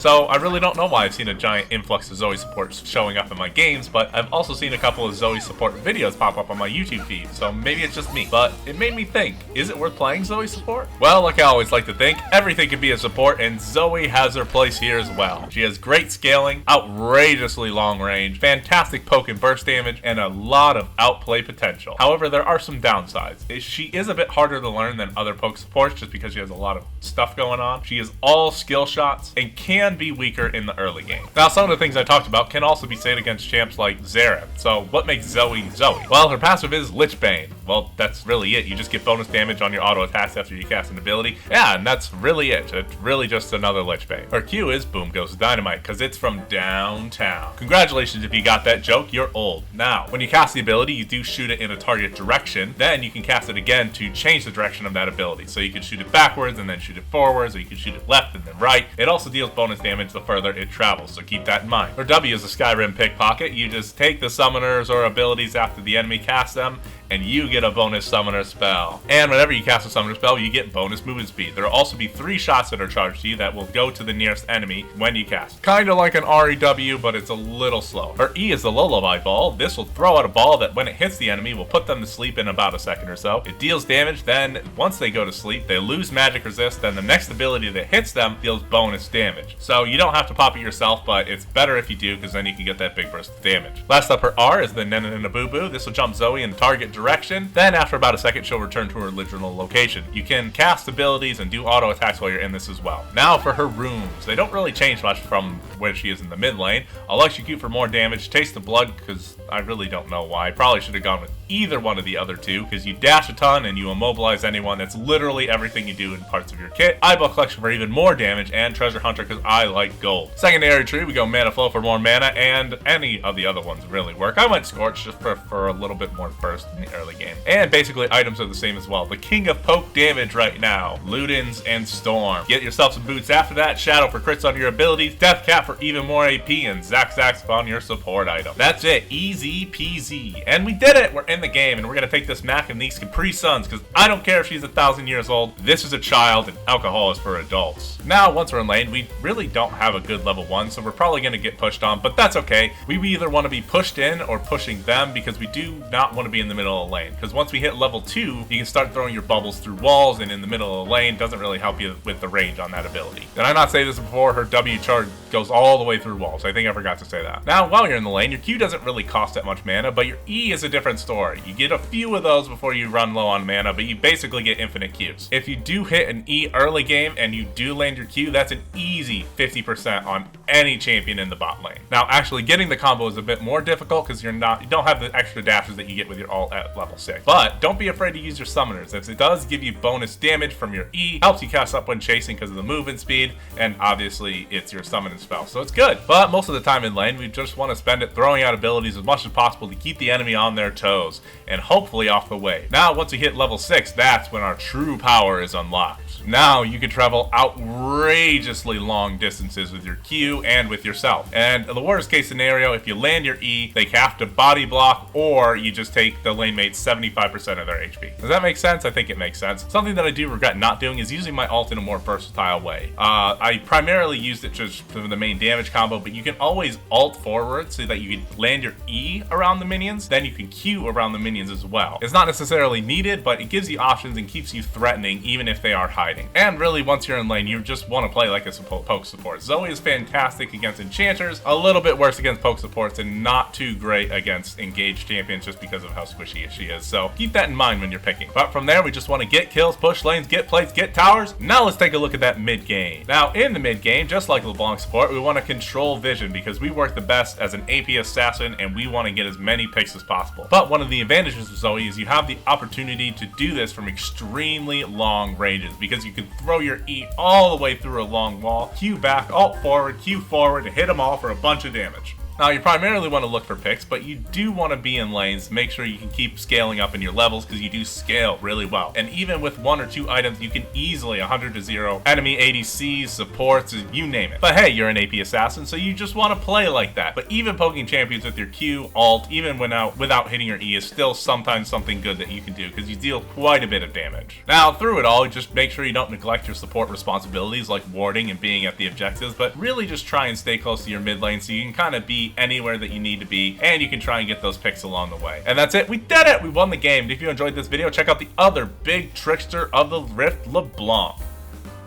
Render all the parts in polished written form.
So I really don't know why I've seen a giant influx of Zoe support showing up in my games, but I've also seen a couple of Zoe support videos pop up on my YouTube feed, so maybe it's just me. But it made me think, is it worth playing Zoe support? Well, like I always like to think, everything can be a support, and Zoe has her place here as well. She has great scaling, outrageously long range, fantastic poke and burst damage, and a lot of outplay potential. However, there are some downsides. She is a bit harder to learn than other poke supports just because she has a lot of stuff going on. She is all skill shots and can be weaker in the early game. Now, some of the things I talked about can also be said against champs like Xerath. So what makes Zoe Zoe? Well, her passive is Lich Bane. Well, that's really it. You just get bonus damage on your auto attacks after you cast an ability. Yeah, and that's really it. It's really just another Lich Bane. Her Q is Boom Goes Dynamite, because it's from downtown. Congratulations if you got that joke, you're old. Now, when you cast the ability, you do shoot it in a target direction. Then you can cast it again to change the direction of that ability. So you can shoot it backwards and then shoot it forwards, or you can shoot it left and then right. It also deals bonus damage the further it travels, so keep that in mind. Her W is a Skyrim pickpocket. You just take the summoners or abilities after the enemy casts them, and you get a bonus summoner spell. And whenever you cast a summoner spell, you get bonus movement speed. There will also be 3 shots that are charged to you that will go to the nearest enemy when you cast. Kinda like an REW, but it's a little slow. Her E is the Lullaby Ball. This will throw out a ball that when it hits the enemy will put them to sleep in about a second or so. It deals damage, then once they go to sleep, they lose magic resist, then the next ability that hits them deals bonus damage. So you don't have to pop it yourself, but it's better if you do, because then you can get that big burst of damage. Last up, her R is the Nenanabubu. This will jump Zoe in target direction. Then after about a second, she'll return to her original location. You can cast abilities and do auto attacks while you're in this as well. Now for her runes. They don't really change much from where she is in the mid lane. Electrocute for more damage, Taste of Blood, because I really don't know why. I probably should have gone with either one of the other two, because you dash a ton and you immobilize anyone. That's literally everything you do in parts of your kit. Eyeball Collection for even more damage, and Treasure Hunter because I like gold. Secondary tree, we go Mana Flow for more mana, and any of the other ones really work. I went Scorch just for a little bit more burst in the early game. And basically items are the same as well. The king of poke damage right now, Ludens and Storm. Get yourself some boots after that, Shadow for crits on your abilities, Death Cap for even more AP, and Zax on your support item. That's it, easy peasy. And we did it! We're in the game, and we're gonna take this Mac and these Capri Suns, because I don't care if she's 1,000 years old, this is a child, and alcohol is for adults. Now, once we're in lane, we really don't have a good level 1, so we're probably gonna get pushed on, but that's okay. We either want to be pushed in or pushing them, because we do not want to be in the middle of the lane. Because once we hit level 2, you can start throwing your bubbles through walls, and in the middle of the lane doesn't really help you with the range on that ability. Did I not say this before? Her W charge goes all the way through walls. I think I forgot to say that. Now, while you're in the lane, your Q doesn't really cost that much mana, but your E is a different story. You get a few of those before you run low on mana, but you basically get infinite Qs. If you do hit an E early game and you do land your Q, that's an easy 50% on any champion in the bot lane. Now, actually getting the combo is a bit more difficult because you don't have the extra dashes that you get with your ult at level 6. But don't be afraid to use your summoners, as it does give you bonus damage from your E, helps you cast up when chasing because of the movement speed, and obviously it's your summoning spell, so it's good. But most of the time in lane, we just want to spend it throwing out abilities as much as possible to keep the enemy on their toes, and hopefully off the way. Now, once we hit level 6, that's when our true power is unlocked. Now you can travel outrageously long distances with your Q and with yourself. And the worst case scenario, if you land your E, they have to body block, or you just take the lane mate's 75% of their HP. Does that make sense? I think it makes sense. Something that I do regret not doing is using my ult in a more versatile way. I primarily used it just for the main damage combo, but you can always ult forward so that you can land your E around the minions, then you can Q around the minions as well. It's not necessarily needed, but it gives you options and keeps you threatening even if they are hiding. And really, once you're in lane, you just want to play like a poke support. Zoe is fantastic against enchanters, a little bit worse against poke supports, and not too great against engaged champions just because of how squishy she is. So keep that in mind when you're picking. But from there, we just want to get kills, push lanes, get plates, get towers. Now let's take a look at that mid game. Now in the mid game, just like LeBlanc support, we want to control vision because we work the best as an AP assassin and we want to get as many picks as possible. But one of the advantages of Zoe is you have the opportunity to do this from extremely long ranges, because you can throw your E all the way through a long wall, Q back, alt forward, Q forward to hit them all for a bunch of damage. Now, you primarily want to look for picks, but you do want to be in lanes. Make sure you can keep scaling up in your levels because you do scale really well. And even with 1 or 2 items, you can easily 100 to 0 enemy ADCs, supports, you name it. But hey, you're an AP assassin, so you just want to play like that. But even poking champions with your Q, alt, even without hitting your E is still sometimes something good that you can do because you deal quite a bit of damage. Now, through it all, just make sure you don't neglect your support responsibilities like warding and being at the objectives, but really just try and stay close to your mid lane so you can kind of be anywhere that you need to be, and you can try and get those picks along the way. And that's it. We did it. We won the game. And if you enjoyed this video, check out the other big trickster of the Rift, LeBlanc.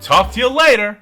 Talk to you later.